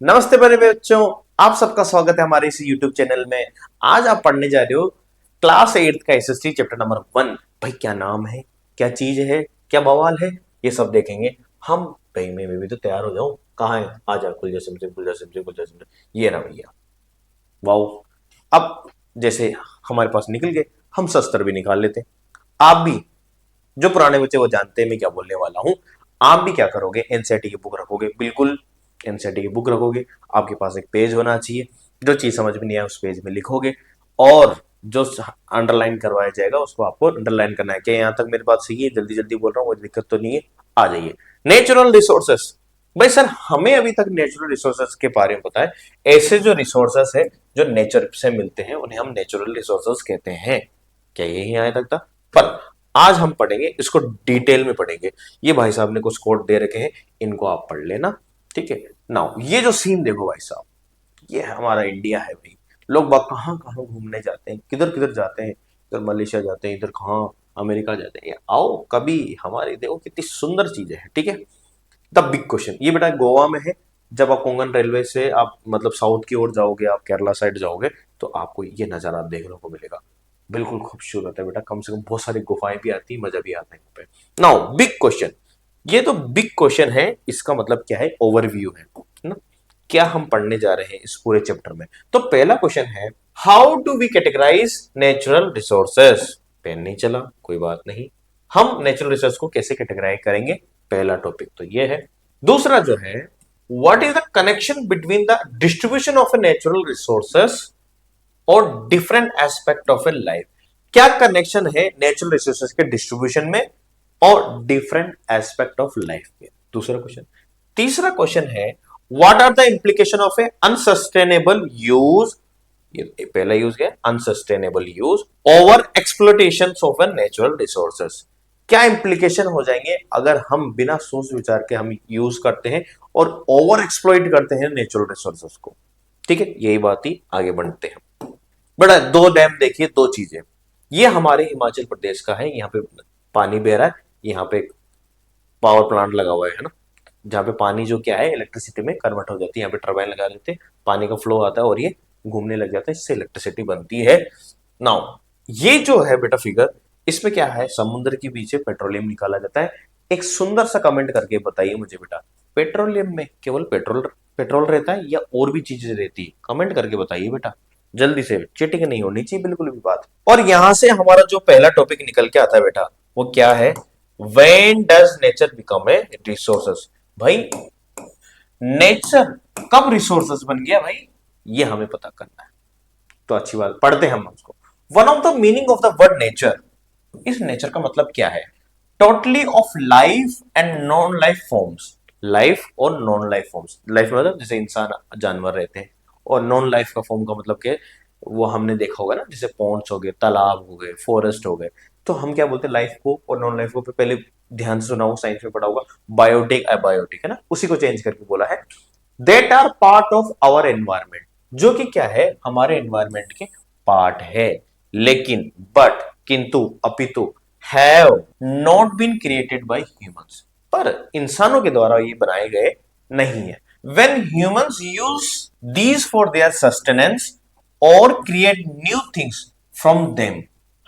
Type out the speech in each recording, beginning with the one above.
नमस्ते मेरे बच्चों, आप सबका स्वागत है हमारे इस YouTube चैनल में। आज आप पढ़ने जा रहे हो क्लास 8 का एसएसटी चैप्टर नंबर 1। भाई क्या नाम है, क्या चीज है, क्या बवाल है, ये सब देखेंगे हम। भाई मैं भी तो तैयार हो जाऊं। कहाँ है? आ जा, खुल जा सिम सिम, खुल जा सिम सिम, खुल जा सिम सिम। ये रहा भैया। वाओ। अब जैसे हमारे पास निकल गए, हम शस्त्र भी निकाल लेते। आप भी, जो पुराने बच्चे वो जानते हैं मैं क्या बोलने वाला हूं। आप भी क्या करोगे, एनसीईआरटी की बुक रखोगे, बिल्कुल एनसीईआरटी की बुक रखोगे। आपके पास एक पेज होना चाहिए, जो चीज समझ में नहीं आए उस पेज में लिखोगे, और जो अंडरलाइन करवाया जाएगा उसको आपको अंडरलाइन करना है। क्या यहाँ तक मेरी बात सही है? जल्दी जल्दी बोल रहा हूँ, कोई दिक्कत तो नहीं है? आ जाइए। Natural resources. भाई सर, हमें अभी तक नेचुरल रिसोर्सेस के बारे में पता है। ऐसे जो रिसोर्सेस है जो नेचर से मिलते हैं उन्हें हम नेचुरल रिसोर्सेस कहते हैं। क्या यही आया तक था? पर आज हम पढ़ेंगे इसको, डिटेल में पढ़ेंगे। ये भाई साहब ने कुछ कोड दे रखे हैं, इनको आप पढ़ लेना, ठीक है। नाउ ये जो सीन देखो भाई साहब, ये हमारा इंडिया है भाई। लोग बाग कहाँ कहाँ घूमने जाते हैं, किधर किधर जाते हैं, इधर मलेशिया जाते हैं, इधर कहाँ अमेरिका जाते हैं। आओ कभी हमारे, देखो कितनी सुंदर चीजें हैं, ठीक है। द बिग क्वेश्चन, ये बेटा गोवा में है। जब आप कोंकण रेलवे से आप मतलब साउथ की ओर जाओगे, आप केरला साइड जाओगे, तो आपको ये नजारा देखने को मिलेगा। बिल्कुल खूबसूरत है बेटा, कम से कम बहुत सारी गुफाएं भी आती, मजा भी आता है यहाँ पे। नाउ बिग क्वेश्चन, ये तो बिग क्वेश्चन है, इसका मतलब क्या है? ओवरव्यू है ना। क्या हम पढ़ने जा रहे हैं इस पूरे चैप्टर में? तो पहला क्वेश्चन है, how do we categorise natural resources. Pen नहीं चला, कोई बात नहीं। हम नेचुरल रिसोर्स को कैसे कैटेगराइज करेंगे, पहला टॉपिक तो ये है। दूसरा जो है, what is the connection between the distribution of a natural resources और different aspect of a life. क्या कनेक्शन है नेचुरल रिसोर्सेज के डिस्ट्रीब्यूशन में और डिफरेंट एस्पेक्ट ऑफ लाइफ में? दूसरा क्वेश्चन। तीसरा क्वेश्चन है, what are the implication of a unsustainable use. ये पहला यूज क्या है? Unsustainable use over exploitation of a natural resources. क्या इंप्लीकेशन हो जाएंगे अगर हम बिना सोच विचार के हम यूज करते हैं और ओवर एक्सप्लॉइट करते हैं नेचुरल रिसोर्सेज को, ठीक है। यही बात ही आगे बढ़ते हैं। बड़ा दो डैम देखिए, दो चीजें। ये हमारे हिमाचल प्रदेश का है, यहाँ पे पानी बह रहा है, यहाँ पे पावर प्लांट लगा हुआ है ना, जहाँ पे पानी जो क्या है इलेक्ट्रिसिटी में कन्वर्ट हो जाती है। यहाँ पे टर्बाइन लगा देते हैं, पानी का फ्लो आता है और ये घूमने लग जाता है, इससे इलेक्ट्रिसिटी बनती है। नाउ ये जो है बेटा फिगर, इसमें क्या है? समुद्र के पीछे पेट्रोलियम निकाला जाता है। एक सुंदर सा कमेंट करके बताइए मुझे बेटा, पेट्रोलियम में केवल पेट्रोल पेट्रोल रहता है या और भी चीजें रहती है? कमेंट करके बताइए बेटा, जल्दी से। चीटिंग नहीं होनी चाहिए बिल्कुल भी बात। और यहां से हमारा जो पहला टॉपिक निकल के आता है बेटा, वो क्या है? When does nature become a resources. भाई नेचर कब रिसोर्सेस बन गया भाई, ये हमें पता करना है। तो अच्छी बात, पढ़ते हैं हम उसको। One of the meaning of the word nature, इस नेचर का मतलब क्या है? Totally off life and non life forms. Life और नॉन लाइफ फॉर्म्स। लाइफ मतलब जैसे इंसान जानवर रहते हैं, और नॉन लाइफ का फॉर्म का मतलब क्या है? वो हमने देखा होगा ना, जैसे पॉन्ड्स हो गए, तालाब हो गए, फॉरेस्ट हो गए। तो हम क्या बोलते हैं लाइफ को और नॉन लाइफ को? पहले ध्यान से सुना हो, साइंस में पढ़ा होगा, बायोटिक अबायोटिक, है ना, उसी को चेंज करके बोला है। That are part of our environment, जो कि क्या है? हमारे एनवायरमेंट के पार्ट है। लेकिन बट, किंतु, अपितु, have not been created by humans, पर इंसानों के द्वारा ये बनाए गए नहीं है। When humans use these for their sustenance और create new things from them,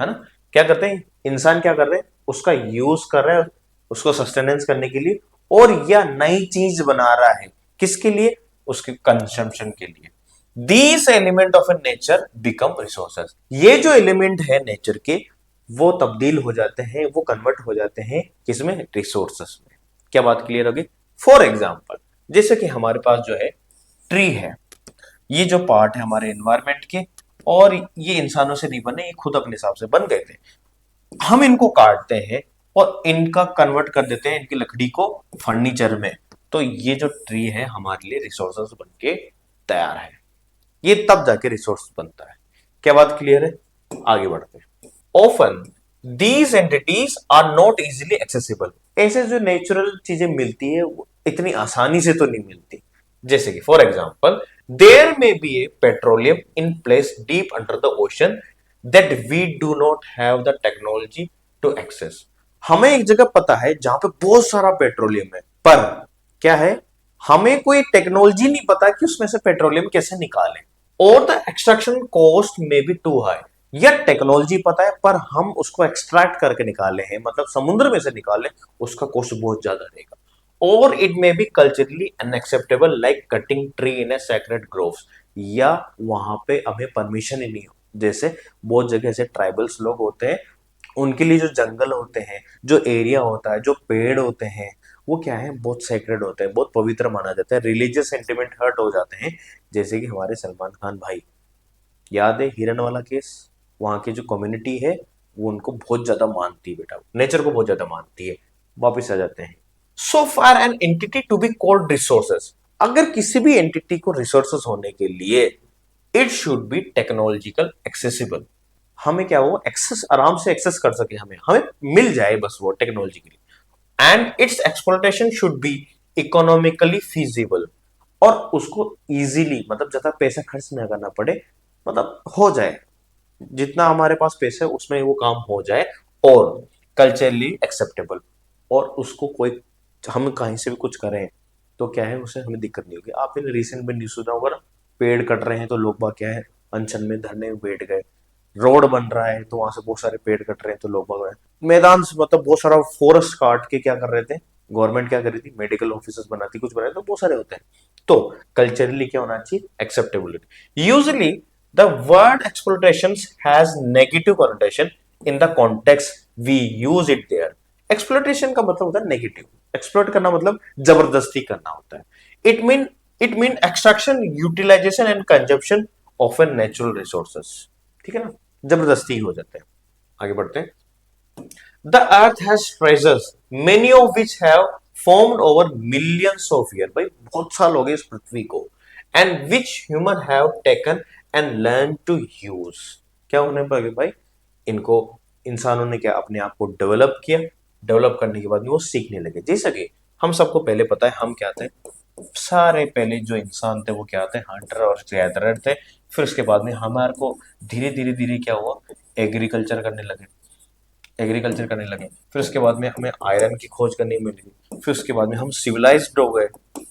है ना। क्या करते हैं इंसान? क्या कर रहे हैं? उसका यूज कर रहे हैं, उसको सस्टेनेंस करने के लिए, और या नई चीज बना रहा है। किसके लिए? उसके कंजम्पशन के लिए। These element of A nature become resources, ये जो एलिमेंट है नेचर के, वो तब्दील हो जाते हैं, वो कन्वर्ट हो जाते हैं किसमें? रिसोर्सेस में। क्या बात क्लियर होगी? फॉर एग्जाम्पल, जैसे कि हमारे पास जो है ट्री है, ये जो पार्ट है हमारे एनवायरमेंट के, और ये इंसानों से नहीं बने, ये खुद अपने हिसाब से बन गए थे। हम इनको काटते हैं और इनका कन्वर्ट कर देते हैं, इनकी लकड़ी को, फर्नीचर में। तो ये जो ट्री है हमारे लिए रिसोर्सेस बन के तैयार है। ये तब जाके रिसोर्स बनता है। क्या बात क्लियर है? आगे बढ़ते हैं। Often these entities are not easily accessible, ऐसे जो नेचुरल चीजें मिलती है वो इतनी आसानी से तो नहीं मिलती। जैसे कि for example, there may be a petroleum in place deep under the ocean that we do not have the technology to access. हमें एक जगह पता है जहां पे बहुत सारा पेट्रोलियम है, पर क्या है? हमें कोई टेक्नोलॉजी नहीं पता कि उसमें से पेट्रोलियम कैसे निकालें, और द एक्सट्रैक्शन कॉस्ट में बी टू हाई। या टेक्नोलॉजी पता है पर हम उसको एक्सट्रैक्ट करके निकाले हैं, मतलब समुद्र में से निकाले, उसका कॉस्ट बहुत ज्यादा रहेगा। और it may be culturally unacceptable like cutting tree in A sacred groves, या वहां पे हमें परमिशन ही नहीं हो। जैसे बहुत जगह ऐसे ट्राइबल्स लोग होते हैं, उनके लिए जो जंगल होते हैं, जो एरिया होता है, जो पेड़ होते हैं, वो क्या है, बहुत सेक्रेड होते हैं, बहुत पवित्र माना जाता है। रिलीजियस सेंटिमेंट हर्ट हो जाते हैं। जैसे कि हमारे सलमान खान भाई, याद है हिरन वाला केस, वहां की जो कम्युनिटी है वो उनको बहुत ज्यादा मानती है, बेटा नेचर को बहुत ज्यादा मानती है। वापिस आ जाते हैं। So far an entity to be called resources, अगर किसी भी एंटिटी को रिसोर्सेस होने के लिए it should be technological accessible. हमें क्या, वो एक्सेस आराम से एक्सेस कर सके, हमें हमें मिल जाए बस वो टेक्नोलॉजी के लिए। And it's exploitation should be economically feasible, और उसको इजीली, मतलब ज्यादा पैसा खर्च ना करना पड़े, मतलब हो जाए, जितना हमारे पास पैसा है उसमें वो काम हो जाए, और कल्चरली एक्सेप्टेबल, और उसको कोई, हम कहीं से भी कुछ करें तो क्या है, उससे हमें दिक्कत नहीं होगी। आपने रिसेंट में न्यूज सुना होगा ना, पेड़ कट रहे हैं तो लोग बाग क्या है, अनशन में धरने में बैठ गए। रोड बन रहा है तो वहां से बहुत सारे पेड़ कट रहे हैं तो लोग बाग मैदान से, मतलब बहुत सारा फॉरेस्ट काट के क्या कर रहे थे, गवर्नमेंट क्या कर रही थी, मेडिकल ऑफिसर्स बनाती, कुछ बनाए, तो बहुत सारे होते हैं। तो कल्चरली क्या होना चाहिए, acceptability. Usually the word exploitations has negative connotation in the context we use it there. Exploitation का मतलब होता है नेगेटिव, एक्सप्लोइट करना मतलब जबरदस्ती करना होता है। It mean extraction, utilisation and consumption of a natural resources. ठीक है ना, जबरदस्ती हो जाते हैं। आगे बढ़ते हैं। The earth has treasures many of which have formed over millions of year, भाई बहुत साल हो गए इस पृथ्वी को, and which human have taken and learn to use. क्या होने पर भाई, इनको इंसानों ने क्या, अपने आप को डेवलप किया, डेवलप करने के बाद में वो सीखने लगे। जैसा कि हम सबको पहले पता है हम क्या थे, सारे पहले जो इंसान थे वो क्या थे, हंटर और गैदरर थे। फिर उसके बाद में हमारे को धीरे धीरे धीरे क्या हुआ, एग्रीकल्चर करने लगे, एग्रीकल्चर करने लगे। फिर उसके बाद में हमें आयरन की खोज करनी मिली। फिर उसके बाद में हम सिविलाइज्ड हो गए।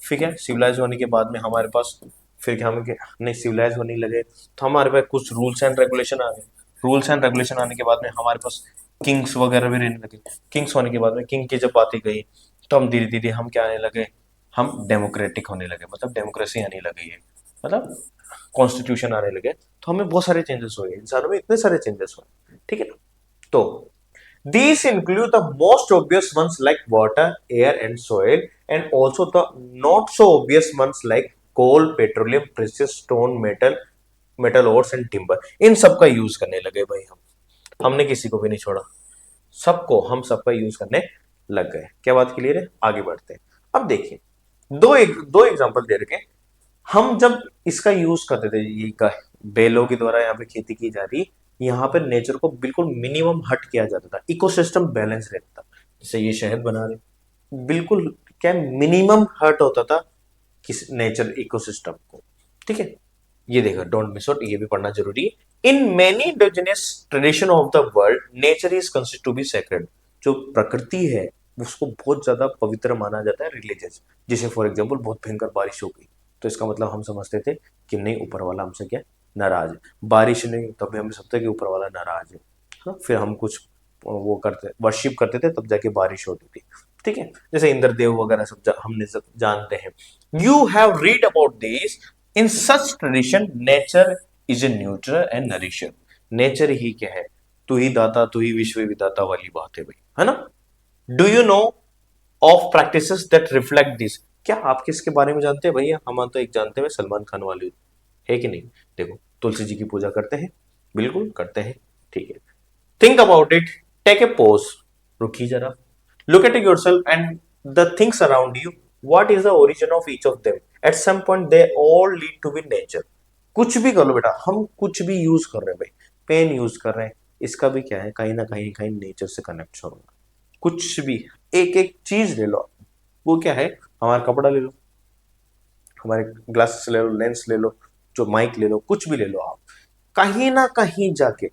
ठीक है, सिविलाइज होने के बाद में हमारे पास, फिर क्या, हम नहीं सिविलाइज होने लगे तो हमारे पास कुछ रूल्स एंड रेगुलेशन आ गए। रूल्स एंड रेगुलेशन आने के बाद में हमारे पास किंग्स वगैरह भी रहने लगे। किंग्स होने के बाद में, किंग की जब बातें गई तो हम धीरे धीरे हम क्या आने लगे, हम डेमोक्रेटिक होने लगे, मतलब डेमोक्रेसी आने लगी है, मतलब कॉन्स्टिट्यूशन आने लगे। तो हमें बहुत सारे चेंजेस हुए, इंसानों में इतने सारे चेंजेस हुए। ठीक है ना, तो these include the most obvious ones like water, air, and soil, and also the not so obvious ones like coal, petroleum, precious stone, metal ores, and timber. इन सब का यूज करने लगे भाई हम, हमने किसी को भी नहीं छोड़ा, सबको, हम सबका यूज करने लग गए। क्या बात क्लियर है, आगे बढ़ते हैं। अब देखिए, दो एग्जांपल दे रखे। हम जब इसका यूज करते थे, ये बैलों के द्वारा यहाँ पे खेती की जा रही, यहाँ पे नेचर को बिल्कुल मिनिमम हट किया जाता था, इकोसिस्टम बैलेंस रहता था। जैसे ये शहद बना रहे, बिल्कुल क्या मिनिमम हर्ट होता था किस नेचर इकोसिस्टम को। ठीक है, ये देखो, डोंट मिस आउट, ये भी पढ़ना जरूरी है। In many indigenous tradition of the world nature is considered to be sacred. जो प्रकृति है उसको बहुत ज्यादा पवित्र माना जाता है रिलीजियस। जैसे फॉर एग्जांपल बहुत भयंकर बारिश हो गई तो इसका मतलब हम समझते थे कि नहीं, ऊपर वाला हमसे क्या नाराज है। बारिश नहीं तब भी हम समझते कि ऊपर वाला नाराज है। हाँ? फिर हम कुछ वो करते, वर्शिप करते थे, तब जाके बारिश होती थी। ठीक है, जैसे इंद्रदेव वगैरह सब हमने सब जानते हैं। You have read about this in such tradition. Nature is a neutral and nourisher. Nature ही क्या है, तू ही दाता तू ही विश्व विदाता वाली बात है भाई, है ना। Do you know of practices that reflect this. क्या आप किसके बारे में जानते हैं भैया, हम तो एक जानते हैं सलमान खान वाली, है कि नहीं। देखो, तुलसी जी की पूजा करते हैं, बिल्कुल करते हैं। ठीक है, think about it, take a pause, रुकिए जरा, look at yourself and the things around you, what is the origin of each of them, at some point they all lead to be nature. कुछ भी कर लो बेटा, हम कुछ भी use कर रहे हैं भाई, पेन यूज कर रहे हैं, इसका भी क्या है, कहीं ना कहीं कहीं नेचर से कनेक्शन होगा। कुछ भी, एक एक चीज ले लो, वो क्या है, हमारा कपड़ा ले लो, हमारे ग्लासेस ले लो, लेंस ले लो, जो माइक ले लो, कुछ भी ले लो आप, कहीं ना कहीं जाके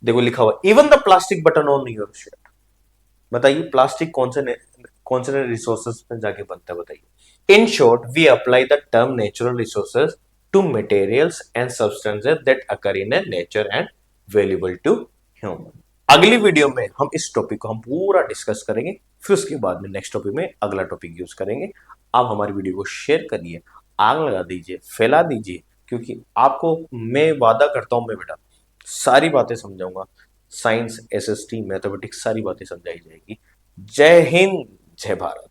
देखो लिखा हुआ even the plastic button on your shirt. बताइए प्लास्टिक कौन से रिसोर्सेस में जाके बनता है, बताइए। In short, we apply the term natural resources to materials and substances that occur in a nature and valuable to human. अगली वीडियो में हम इस टॉपिक को हम पूरा डिस्कस करेंगे, फिर उसके बाद में नेक्स्ट टॉपिक में अगला टॉपिक यूज करेंगे। आप हमारी वीडियो को शेयर करिए, आग लगा दीजिए, फैला दीजिए, क्योंकि आपको मैं वादा करता हूं, मैं बेटा सारी बातें समझाऊंगा। साइंस, एसएसटी, मैथमेटिक्स सारी बातें समझाई जाएगी। जय हिंद, जय भारत।